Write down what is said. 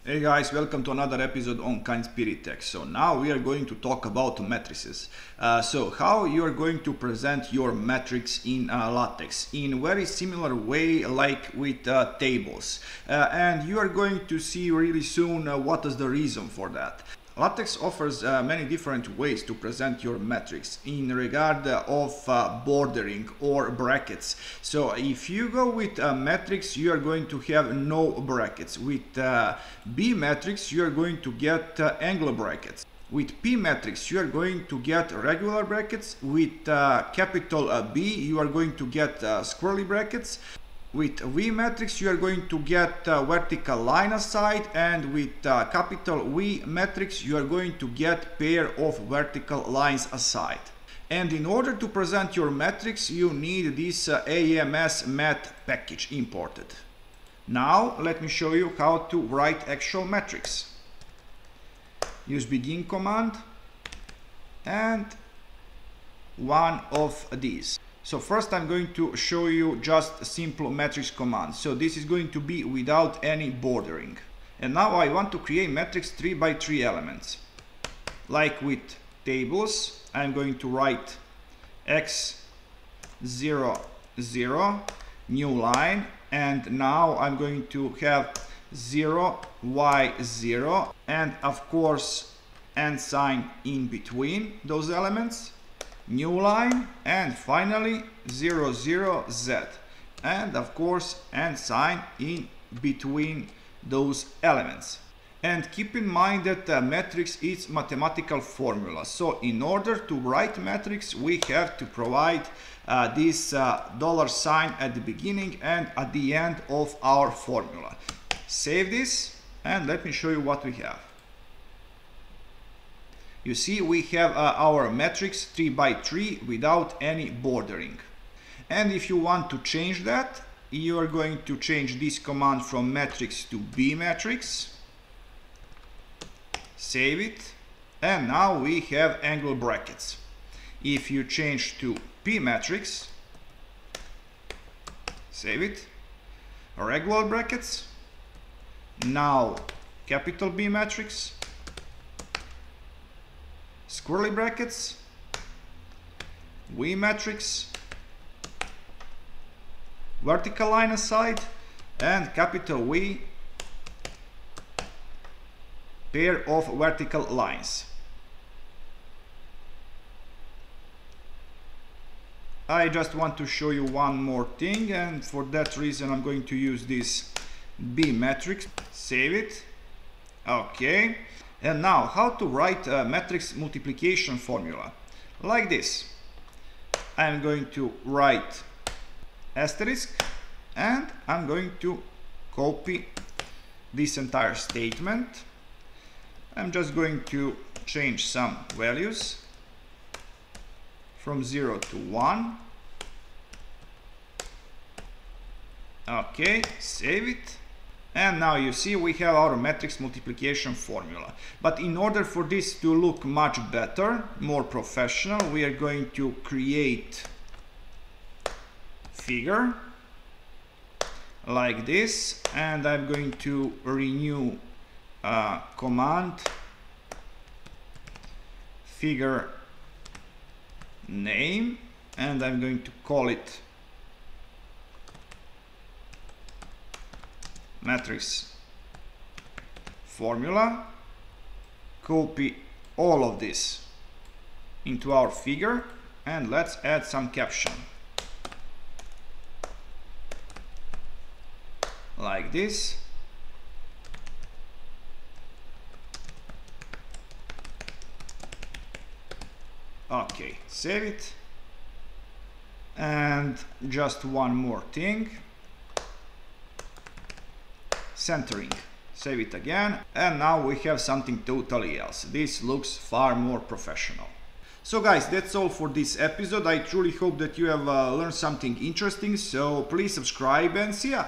Hey guys, welcome to another episode on Kind Spirit Tech. So now we are going to talk about matrices. So how you are going to present your matrix in Latex in very similar way like with tables. And you are going to see really soon what is the reason for that. Latex offers many different ways to present your matrix in regard of bordering or brackets. So if you go with a matrix, you are going to have no brackets. With B matrix, you are going to get angle brackets. With P matrix, you are going to get regular brackets. With capital B, you are going to get squirrely brackets. With V matrix, you are going to get vertical line aside, and with capital V matrix, you are going to get pair of vertical lines aside. And in order to present your matrix, you need this AMS mat package imported. Now, let me show you how to write actual matrix. Use begin command and one of these. So first I'm going to show you just a simple matrix command. So this is going to be without any bordering. And now I want to create matrix 3 by 3 elements. Like with tables, I'm going to write x 0 0 new line, and now I'm going to have 0 y 0 and of course and sign in between those elements, new line, and finally 0 0 z, and of course and sign in between those elements. And keep in mind that matrix is mathematical formula, so in order to write matrix we have to provide this dollar sign at the beginning and at the end of our formula. Save this and let me show you what we have. You see, we have our matrix 3 by 3 without any bordering. And if you want to change that, you are going to change this command from matrix to B matrix. Save it. And now we have angle brackets. If you change to P matrix, save it, regular brackets. Now capital B matrix, squirrely brackets, V matrix, vertical line aside, and capital V, pair of vertical lines. I just want to show you one more thing, and for that reason I'm going to use this B matrix. Save it. Okay. And now, how to write a matrix multiplication formula? Like this. I'm going to write asterisk, and I'm going to copy this entire statement. I'm just going to change some values from 0 to 1. Okay, save it. And now you see we have our matrix multiplication formula. But in order for this to look much better, more professional, we are going to create figure like this, and I'm going to renew command figure name, and I'm going to call it matrix formula. Copy all of this into our figure, and let's add some caption like this. Okay, save it. And just one more thing, centering. Save it again, and now we have something totally else. This looks far more professional. So guys, that's all for this episode. I truly hope that you have learned something interesting, so please subscribe and see ya!